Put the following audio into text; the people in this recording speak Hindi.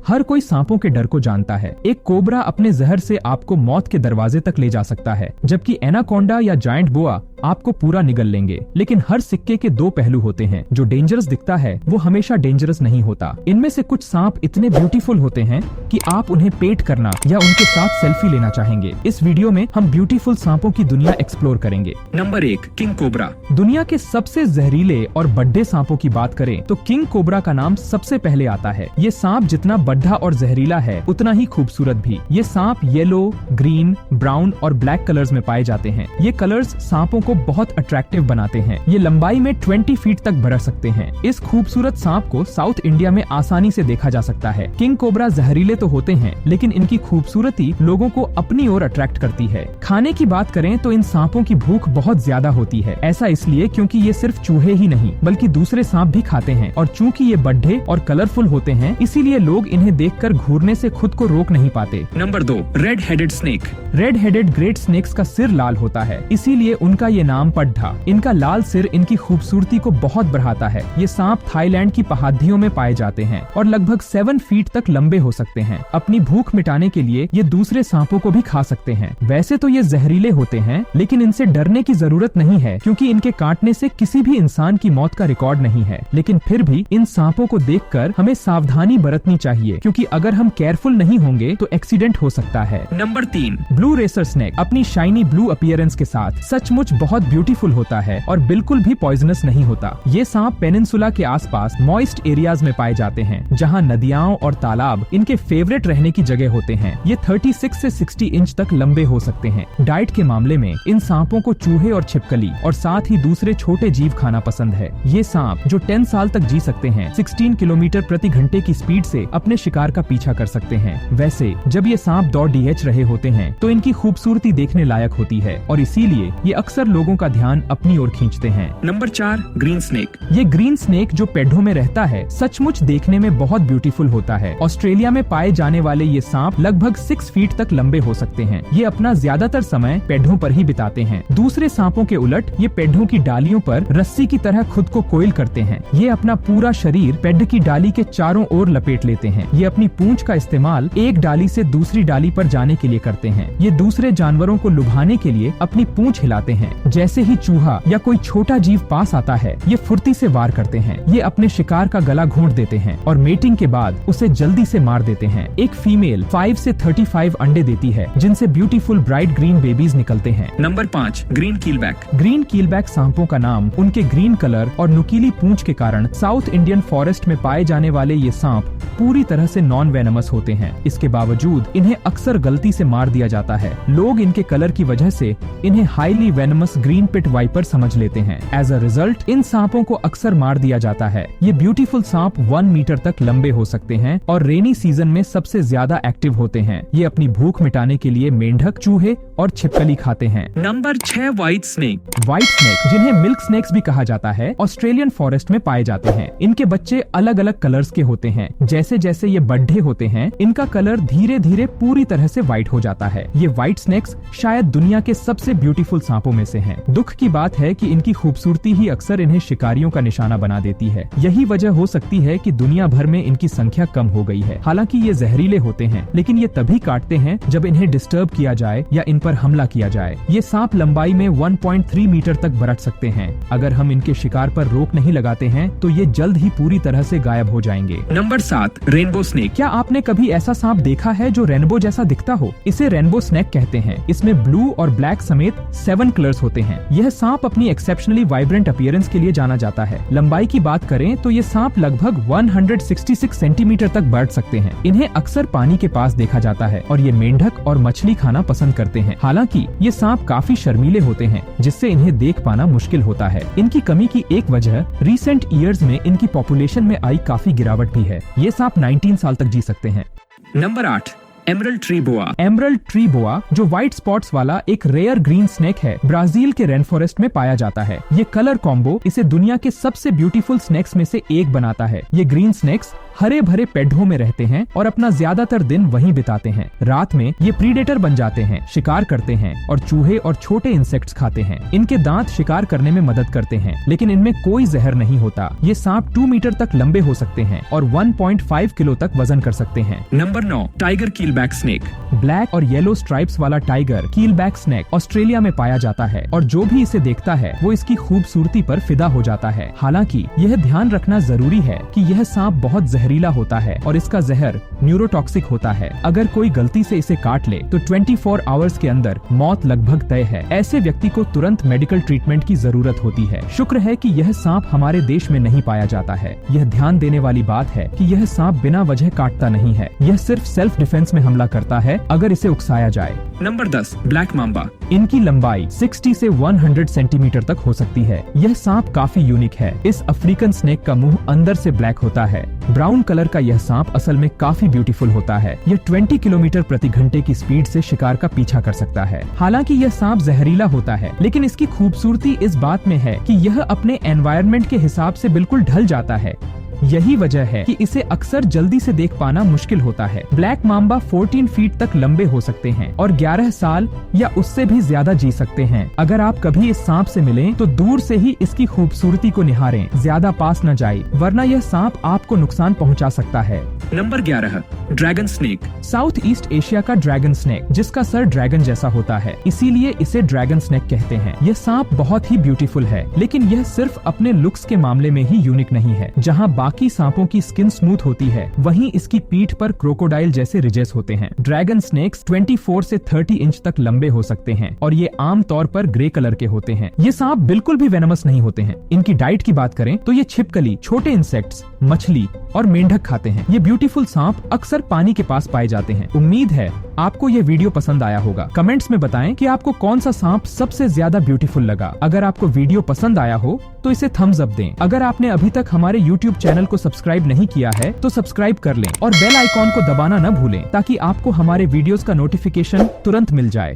हर कोई सांपों के डर को जानता है। एक कोबरा अपने जहर से आपको मौत के दरवाजे तक ले जा सकता है, जबकि एनाकोंडा या जायंट बोआ आपको पूरा निगल लेंगे। लेकिन हर सिक्के के दो पहलू होते हैं। जो डेंजरस दिखता है वो हमेशा डेंजरस नहीं होता। इनमें से कुछ सांप इतने ब्यूटीफुल होते हैं कि आप उन्हें पेट करना या उनके साथ सेल्फी लेना चाहेंगे। इस वीडियो में हम ब्यूटीफुल सांपों की दुनिया एक्सप्लोर करेंगे। Number 1, king cobra. दुनिया के सबसे जहरीले और बड्ढे सांपों की बात करें तो किंग कोबरा का नाम सबसे पहले आता है। ये सांप जितना बड्ढा और जहरीला है उतना ही खूबसूरत भी। ये सांप येलो, ग्रीन, ब्राउन और ब्लैक कलर्स में पाए जाते हैं। ये कलर्स सांपों को बहुत अट्रैक्टिव बनाते हैं। ये लंबाई में 20 फीट तक बढ़ सकते हैं। इस खूबसूरत सांप को साउथ इंडिया में आसानी से देखा जा सकता है। किंग कोबरा जहरीले तो होते हैं, लेकिन इनकी खूबसूरती लोगों को अपनी ओर अट्रैक्ट करती है। खाने की बात करें तो इन सांपों की भूख बहुत ज्यादा होती है। ऐसा इसलिए क्योंकि ये सिर्फ चूहे ही नहीं बल्कि दूसरे सांप भी खाते हैं, और चूंकि ये बड्ढे और कलरफुल होते हैं इसीलिए लोग इन्हें देखकर घूरने से खुद को रोक नहीं पाते। Number 2, red headed snake. Red headed great snakes का सिर लाल होता है, इसीलिए उनका ये नाम पड्ढा। इनका लाल सिर इनकी खूबसूरती को बहुत बढ़ाता है। ये सांप थाईलैंड की पहाड़ियों में पाए जाते हैं और लगभग 7 फीट तक लंबे हो सकते हैं। अपनी भूख मिटाने के लिए ये दूसरे सांपों को भी खा सकते हैं। वैसे तो ये जहरीले होते हैं, लेकिन इनसे डरने की जरूरत नहीं है क्योंकि इनके काटने से किसी भी इंसान की मौत का रिकॉर्ड नहीं है। लेकिन फिर भी इन सांपों को देखकर हमें सावधानी बरतनी चाहिए, क्योंकि अगर हम केयरफुल नहीं होंगे तो एक्सीडेंट हो सकता है। नंबर 3, ब्लू रेसर स्नेक अपनी शाइनी ब्लू अपीयरेंस के साथ सचमुच बहुत ब्यूटीफुल होता है और बिल्कुल भी पॉइजनस नहीं होता। ये सांप पेनिनसुला के आसपास मॉइस्ट एरियाज में पाए जाते हैं, जहां नदियां और तालाब इनके फेवरेट रहने की जगह होते हैं। ये 36 से 60 इंच तक लंबे हो सकते हैं। डाइट के मामले में इन सांपों को चूहे और छिपकली और साथ ही दूसरे छोटे जीव खाना पसंद है। ये सांप जो 10 साल तक जी सकते हैं, 16 किलोमीटर प्रति घंटे की स्पीड से अपने शिकार का पीछा कर सकते हैं। वैसे जब ये सांप दौड़ डीएच रहे होते हैं तो इनकी खूबसूरती देखने लायक होती है और इसीलिए ये अक्सर लोगों का ध्यान अपनी ओर खींचते हैं। Number 4, green snake. ये ग्रीन स्नेक जो पेड़ों में रहता है सचमुच देखने में बहुत ब्यूटीफुल होता है। ऑस्ट्रेलिया में पाए जाने वाले ये सांप लगभग 6 फीट तक लंबे हो सकते हैं। ये अपना ज्यादातर समय पेड़ों पर ही बिताते हैं। दूसरे सांपों के उलट ये पेड़ों की डालियों पर रस्सी की तरह खुद को कोइल करते हैं। ये अपना पूरा शरीर पेड़ की डाली के चारों ओर लपेट लेते हैं। ये अपनी पूंछ का इस्तेमाल एक डाली से दूसरी डाली पर जाने के लिए करते हैं। ये दूसरे जानवरों को लुभाने के लिए अपनी पूंछ हिलाते हैं। जैसे ही चूहा या कोई छोटा जीव पास आता है ये फुर्ती से वार करते हैं। ये अपने शिकार का गला घोंट देते हैं और मेटिंग के बाद उसे जल्दी से मार देते हैं। एक फीमेल 5 से 35 अंडे देती है, जिनसे ब्यूटीफुल ब्राइट ग्रीन बेबीज निकलते हैं। Number 5, green keelback. Green keelback सांपों का नाम उनके ग्रीन कलर और नुकीली पूंछ के कारण साउथ इंडियन फॉरेस्ट में पाए जाने वाले ये सांप पूरी तरह से नॉन वेनमस होते हैं। इसके बावजूद इन्हें अक्सर गलती से मार दिया जाता है। लोग इनके कलर की वजह से इन्हें highly venomous green pit viper समझ लेते हैं। एज अ रिजल्ट इन सांपों को अक्सर मार दिया जाता है। ये ब्यूटीफुल सांप 1 मीटर तक लंबे हो सकते हैं और रेनी सीजन में सबसे ज्यादा एक्टिव होते हैं। ये अपनी भूख मिटाने के लिए मेंढक, चूहे और छिपकली खाते हैं। Number 6, white snake. White snake, जिन्हें मिल्क स्नेक्स भी कहा जाता है, ऑस्ट्रेलियन फॉरेस्ट में पाए जाते हैं। इनके बच्चे अलग अलग कलर्स के होते हैं। जैसे जैसे ये बड्ढे होते हैं इनका कलर धीरे धीरे पूरी तरह से व्हाइट हो जाता है। ये व्हाइट स्नेक्स शायद दुनिया के सबसे ब्यूटीफुल सांपों में से हैं। दुख की बात है कि इनकी खूबसूरती ही अक्सर इन्हें शिकारियों का निशाना बना देती है। यही वजह हो सकती है कि दुनिया भर में इनकी संख्या कम हो गई है। हालांकि ये जहरीले होते हैं, लेकिन ये तभी काटते हैं जब इन्हें डिस्टर्ब किया जाए या इन पर हमला किया जाए। ये सांप लंबाई में 1.3 मीटर तक बढ़ सकते हैं। अगर हम इनके शिकार पर रोक नहीं लगाते हैं तो ये जल्द ही पूरी तरह से गायब हो जाएंगे। Number 7, rainbow snake. क्या आपने कभी ऐसा सांप देखा है जो रेनबो जैसा दिखता हो? इसे रेनबो स्नेक कहते हैं। इसमें ब्लू और ब्लैक समेत 7 कलर्स होते हैं। यह सांप अपनी एक्सेप्शनली वाइब्रेंट अपीयरेंस के लिए जाना जाता है। लंबाई की बात करें तो ये सांप लगभग 166 सेंटीमीटर तक बढ़ सकते हैं। इन्हें अक्सर पानी के पास देखा जाता है और ये मेंढक और मछली खाना पसंद करते हैं। हालांकि ये सांप काफी शर्मीले होते हैं, जिससे इन्हें देख पाना मुश्किल होता है। इनकी कमी की एक वजह रिसेंट ईयर्स में इनकी पॉपुलेशन में आई काफी गिरावट भी है। ये सांप 19 साल तक जी सकते हैं। नंबर 8, एमरल्ड ट्री बोआ। एमरल्ड ट्री बोआ जो व्हाइट स्पॉट्स वाला एक रेयर ग्रीन स्नेक है, ब्राजील के रेन फॉरेस्ट में पाया जाता है। ये कलर कॉम्बो इसे दुनिया के सबसे ब्यूटीफुल स्नेक्स में से एक बनाता है। ये ग्रीन स्नेक्स हरे भरे पेड़ों में रहते हैं और अपना ज्यादातर दिन वहीं बिताते हैं। रात में ये प्रीडेटर बन जाते हैं, शिकार करते हैं और चूहे और छोटे इंसेक्ट्स खाते हैं। इनके दांत शिकार करने में मदद करते हैं, लेकिन इनमें कोई जहर नहीं होता। ये सांप 2 मीटर तक लंबे हो सकते हैं और 1.5 किलो तक वजन कर सकते हैं। Number 9 tiger keelback snake. Black और येलो स्ट्राइप्स वाला टाइगर कीलबैक स्नेक ऑस्ट्रेलिया में पाया जाता है और जो भी इसे देखता है वो इसकी खूबसूरती पर फिदा हो जाता है। हालांकि यह ध्यान रखना जरूरी है कि यह सांप बहुत जहरीला होता है और इसका जहर न्यूरोटॉक्सिक होता है। अगर कोई गलती से इसे काट ले तो 24 आवर्स के अंदर मौत लगभग तय है। ऐसे व्यक्ति को तुरंत मेडिकल ट्रीटमेंट की जरूरत होती है। शुक्र है कि यह सांप हमारे देश में नहीं पाया जाता है। यह ध्यान देने वाली बात है कि यह सांप बिना वजह काटता नहीं है। यह सिर्फ सेल्फ डिफेंस में हमला करता है अगर इसे उकसाया जाए। Number 10 black mamba. इनकी लंबाई 60 से 100 सेंटीमीटर तक हो सकती है। यह सांप काफी यूनिक है। इस अफ्रीकन स्नेक का मुंह अंदर से ब्लैक होता है। ब्राउन कलर का यह सांप असल में काफी ब्यूटीफुल होता है। यह 20 किलोमीटर प्रति घंटे की स्पीड से शिकार का पीछा कर सकता है। हालांकि यह सांप जहरीला होता है, लेकिन इसकी खूबसूरती इस बात में है कि यह अपने एनवायरनमेंट के हिसाब से बिल्कुल ढल जाता है। यही वजह है कि इसे अक्सर जल्दी से देख पाना मुश्किल होता है। ब्लैक माम्बा 14 फीट तक लंबे हो सकते हैं और 11 साल या उससे भी ज्यादा जी सकते हैं। अगर आप कभी इस सांप से मिलें तो दूर से ही इसकी खूबसूरती को निहारें, ज्यादा पास न जाए, वरना यह सांप आपको नुकसान पहुंचा सकता है। Number 11 dragon snake. South east Asia का ड्रैगन स्नेक, जिसका सर ड्रैगन जैसा होता है, इसीलिए इसे ड्रैगन स्नेक कहते हैं। यह सांप बहुत ही ब्यूटीफुल है, लेकिन यह सिर्फ अपने लुक्स के मामले में ही यूनिक नहीं है। जहाँ बाकी सांपों की स्किन स्मूथ होती है, वहीं इसकी पीठ पर क्रोकोडाइल जैसे रिजेस होते हैं। ड्रैगन स्नेक्स 24 से 30 इंच तक लंबे हो सकते हैं और ये आम तौर पर ग्रे कलर के होते हैं। ये सांप बिल्कुल भी वेनमस नहीं होते हैं। इनकी डाइट की बात करें तो ये छिपकली, छोटे इंसेक्ट्स, मछली और मेंढक खाते हैं। ये ब्यूटीफुल सांप अक्सर पानी के पास पाए जाते हैं। उम्मीद है आपको ये वीडियो पसंद आया होगा। कमेंट्स में बताएं कि आपको कौन सा सांप सबसे ज्यादा ब्यूटीफुल लगा। अगर आपको वीडियो पसंद आया हो तो इसे थम्स अप दें। अगर आपने अभी तक हमारे YouTube चैनल को सब्सक्राइब नहीं किया है तो सब्सक्राइब कर लें और बेल आइकॉन को दबाना न भूलें ताकि आपको हमारे वीडियोस का नोटिफिकेशन तुरंत मिल जाए।